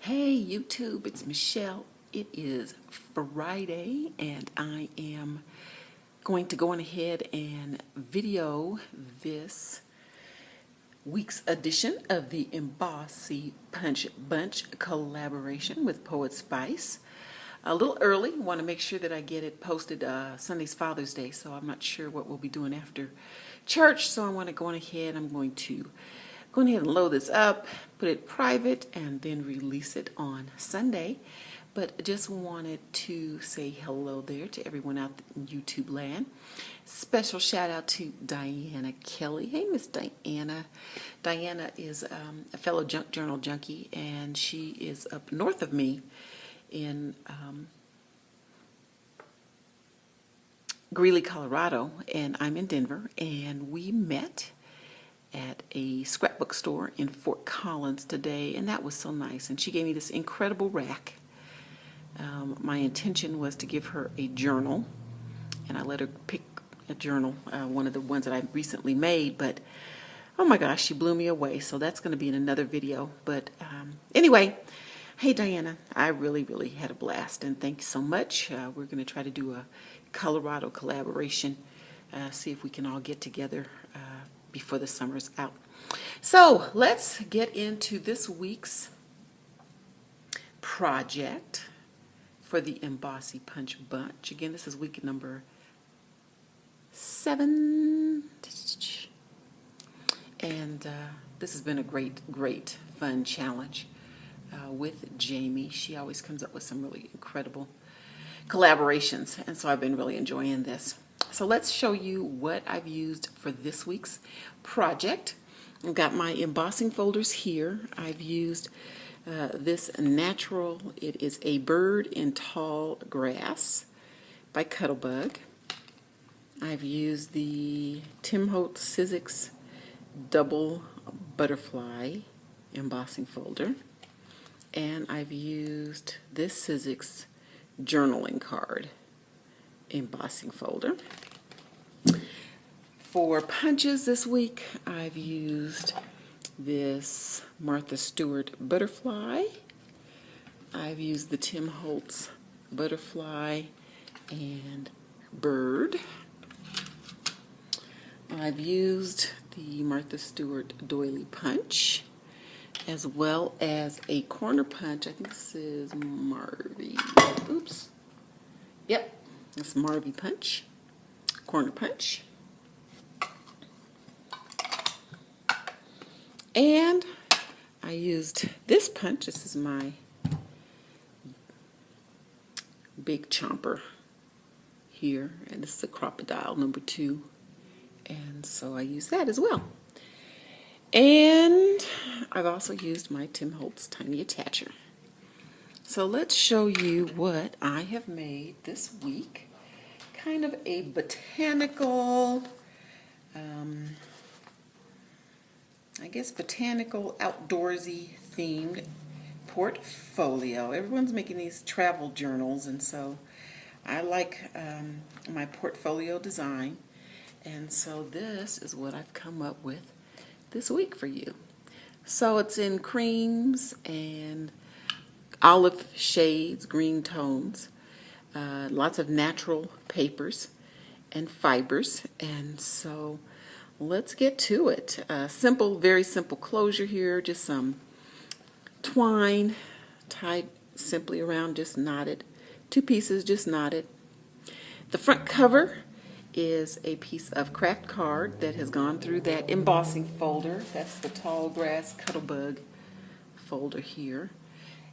Hey YouTube, it's Michelle. It is Friday and I am going to go on ahead and video this week's edition of the Embossy Punch Bunch collaboration with PoetSpice. A little early, want to make sure that I get it posted. Sunday's Father's Day, so I'm not sure what we'll be doing after church, so I want to go on ahead. I'm going to go ahead and load this up, put it private, and then release it on Sunday. But just wanted to say hello there to everyone out in YouTube land. Special shout out to Diana Kelly. Hey, Miss Diana. Diana is a fellow junk journal junkie, and she is up north of me in Greeley, Colorado, and I'm in Denver, and we met at a scrapbook store in Fort Collins today, and that was so nice. And she gave me this incredible rack. My intention was to give her a journal, and I let her pick a journal, one of the ones that I recently made, but oh my gosh, she blew me away. So that's going to be in another video. But anyway, hey Diana, I really had a blast, and thank you so much. We're going to try to do a Colorado collaboration, see if we can all get together before the summer's out. So let's get into this week's project for the Embossy Punch Bunch. Again, this is week number 7, and this has been a great fun challenge with Jamie. She always comes up with some really incredible collaborations, and so I've been really enjoying this. So let's show you what I've used for this week's project. I've got my embossing folders here. I've used this natural, it is a bird in tall grass by Cuttlebug. I've used the Tim Holtz Sizzix double butterfly embossing folder, and I've used this Sizzix journaling card embossing folder. For punches this week, I've used this Martha Stewart butterfly. I've used the Tim Holtz butterfly and bird. I've used the Martha Stewart doily punch, as well as a corner punch. I think this is Marvy. Oops. Yep. This Marvy punch, corner punch, and I used this punch. This is my big chomper here, and this is a crocodile number 2, and so I use that as well. And I've also used my Tim Holtz tiny attacher. So let's show you what I have made this week. Kind of a botanical, I guess botanical, outdoorsy themed portfolio. Everyone's making these travel journals, and so I like my portfolio design. And so this is what I've come up with this week for you. So it's in creams and olive shades, green tones, lots of natural papers and fibers, and so let's get to it. Simple, very simple closure here, just some twine tied simply around, just knotted, 2 pieces just knotted. The front cover is a piece of craft card that has gone through that embossing folder. That's the Tall Grass Cuttlebug folder here.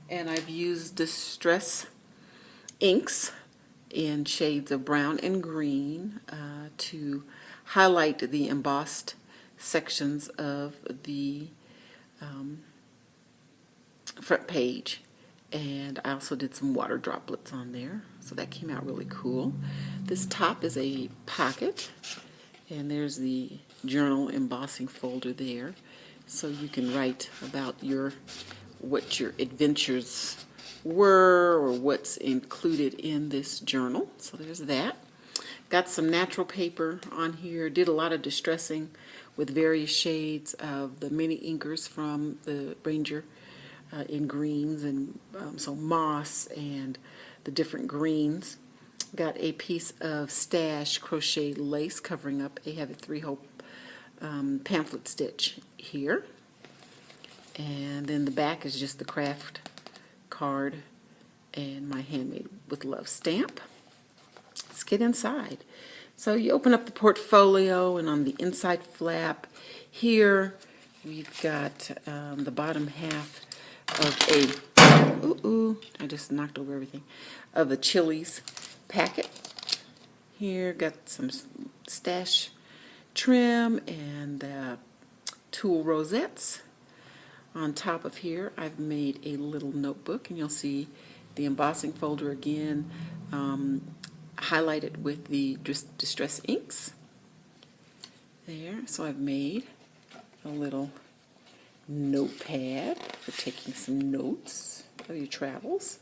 And I've used Distress inks in shades of brown and green to highlight the embossed sections of the front page. And I also did some water droplets on there, so that came out really cool. This top is a pocket, and there's the journal embossing folder there, so you can write about what your adventures were or what's included in this journal. So there's that. Got some natural paper on here. Did a lot of distressing with various shades of the mini inkers from the Ranger in greens, and so moss and the different greens. Got a piece of stash crochet lace covering up a heavy 3-hole pamphlet stitch here. And then the back is just the craft card and my Handmade with Love stamp. Let's get inside. So you open up the portfolio, and on the inside flap here we've got the bottom half of I just knocked over everything, of the Chili's packet. Here got some stash trim and tulle rosettes. On top of here I've made a little notebook, and you'll see the embossing folder again, highlighted with the distress inks there. So I've made a little notepad for taking some notes of your travels.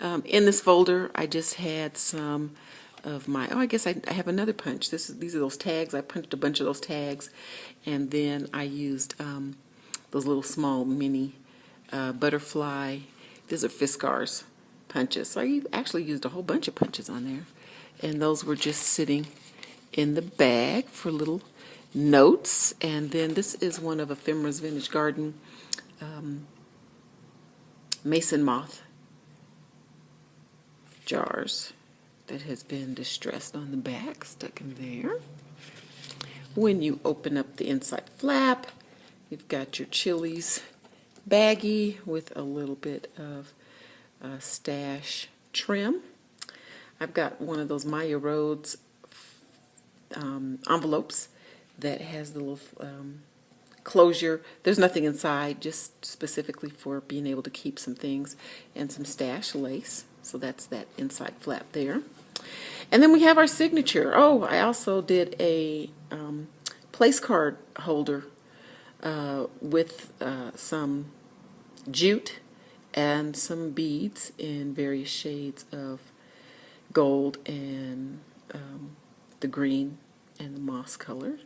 In this folder I just had some of my, I guess I have another punch. These are those tags. I punched a bunch of those tags, and then I used those little small mini butterfly, these are Fiskars punches. So I actually used a whole bunch of punches on there, and those were just sitting in the bag for little notes. And then this is one of Ephemera's Vintage Garden mason moth jars that has been distressed on the back, stuck in there. When you open up the inside flap, you've got your Chili's baggie with a little bit of stash trim. I've got one of those Maya Rhodes envelopes that has the little closure. There's nothing inside, just specifically for being able to keep some things, and some stash lace. So that's that inside flap there. And then we have our signature. Oh, I also did a place card holder with some jute and some beads in various shades of gold and the green and the moss color.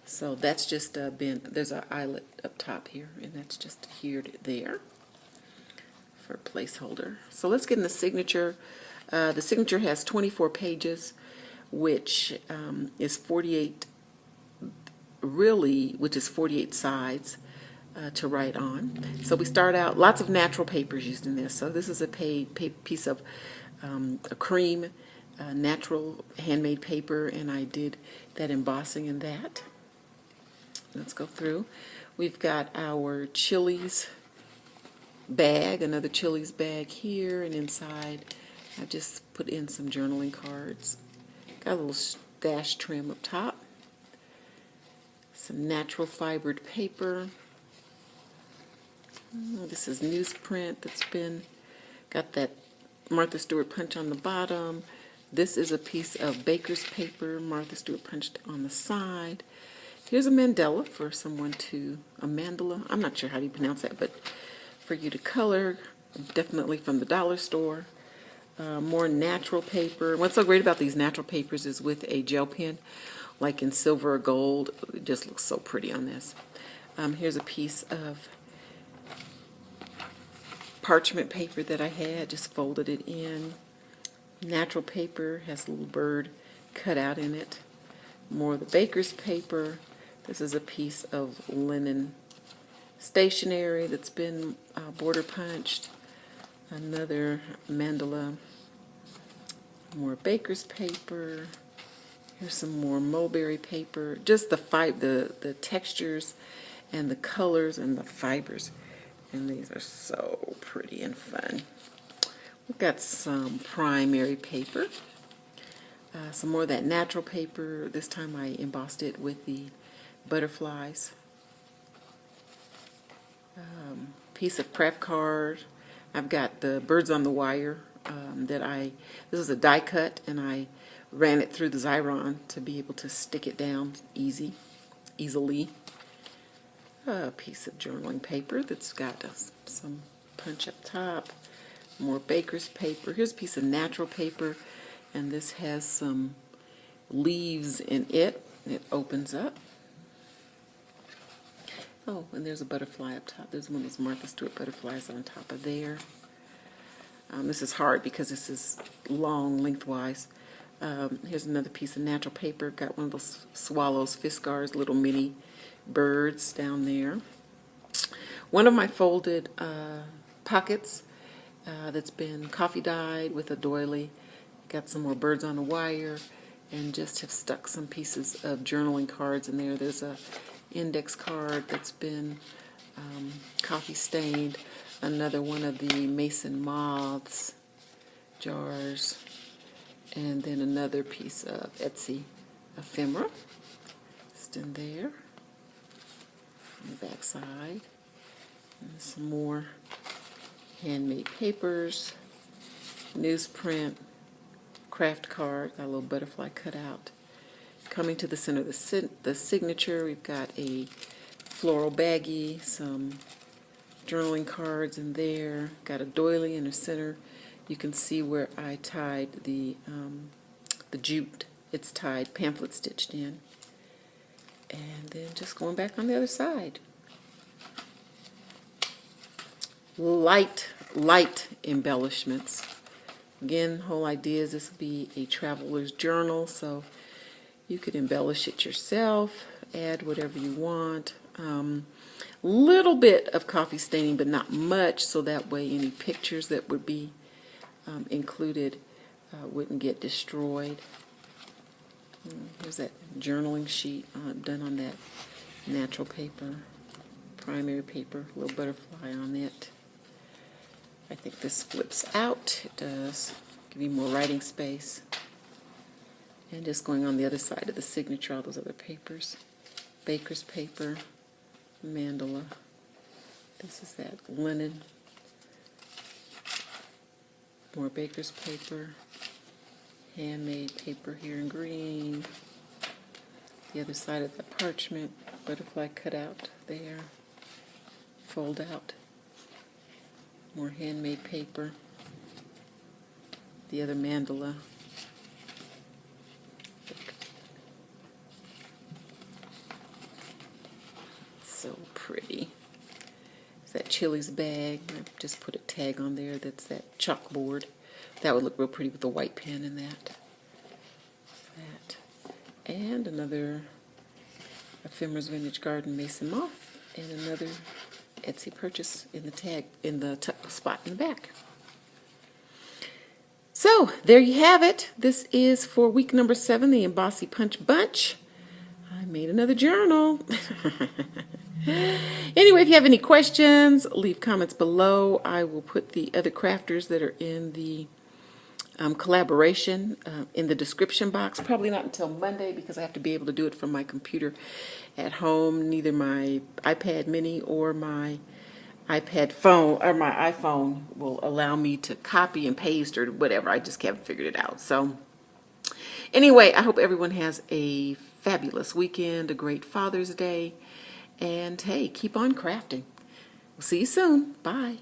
So that's just been, there's an eyelet up top here, and that's just adhered there for a placeholder. So let's get in the signature. The signature has 24 pages, which is 48, which is 48 sides to write on. So we start out, lots of natural papers used in this. So this is a piece of a cream natural handmade paper, and I did that embossing in that. Let's go through. We've got our Chili's bag, another Chili's bag here, and inside I just put in some journaling cards. Got a little stash trim up top. Some natural fibered paper. This is newsprint that's been, got that Martha Stewart punch on the bottom. This is a piece of baker's paper, Martha Stewart punched on the side. Here's a mandala for someone to, a mandala, I'm not sure how you pronounce that, but for you to color, definitely from the dollar store. More natural paper. What's so great about these natural papers is with a gel pen, like in silver or gold, it just looks so pretty on this. Here's a piece of parchment paper that I had, just folded it in. Natural paper, has a little bird cut out in it. More of the baker's paper. This is a piece of linen stationery that's been border punched. Another mandala. More baker's paper. Here's some more mulberry paper. Just the textures and the colors and the fibers. And these are so pretty and fun. We've got some primary paper. Some more of that natural paper. This time I embossed it with the butterflies. Piece of craft card. I've got the birds on the wire this is a die cut, and I ran it through the Xyron to be able to stick it down easily. A piece of journaling paper that's got some punch up top. More baker's paper. Here's a piece of natural paper, and this has some leaves in it. It opens up. Oh, and there's a butterfly up top. There's one of those Martha Stewart butterflies on top of there. This is hard because this is long lengthwise. Here's another piece of natural paper. Got one of those swallows, Fiskars, little mini birds down there. One of my folded pockets that's been coffee dyed with a doily. Got some more birds on a wire, and just have stuck some pieces of journaling cards in there. There's a index card that's been coffee stained. Another one of the Mason Moths jars, and then another piece of Etsy ephemera just in there on the back side, and some more handmade papers, newsprint, craft card, got a little butterfly cut out. Coming to the center of the signature, we've got a floral baggie, some journaling cards in there, got a doily in the center. You can see where I tied the jute. It's tied, pamphlet stitched in. And then just going back on the other side. Light embellishments. Again, the whole idea is this will be a traveler's journal, so you could embellish it yourself, add whatever you want. Little bit of coffee staining, but not much, so that way any pictures that would be included wouldn't get destroyed. Here's that journaling sheet done on that natural paper, primary paper, little butterfly on it. I think this flips out. It does. Give you more writing space. And just going on the other side of the signature, all those other papers. Baker's paper, mandala. This is that linen. More Baker's paper. Handmade paper here in green. The other side of the parchment. Butterfly cut out there. Fold out. More handmade paper. The other mandala. So pretty. It's that Chili's bag. I just put a tag on there. That's that chalkboard. That would look real pretty with the white pen in that. And another Ephemera's Vintage Garden Mason Moth, and another Etsy purchase in the tag in the spot in the back. So there you have it. This is for week number 7, the Embossy Punch bunch. I made another journal. Anyway, if you have any questions, leave comments below. I will put the other crafters that are in the collaboration in the description box. Probably not until Monday because I have to be able to do it from my computer at home. Neither my iPad mini or my iPad phone or my iPhone will allow me to copy and paste or whatever. I just haven't figured it out. So anyway, I hope everyone has a fabulous weekend, a great Father's Day, and hey, keep on crafting. We'll see you soon. Bye.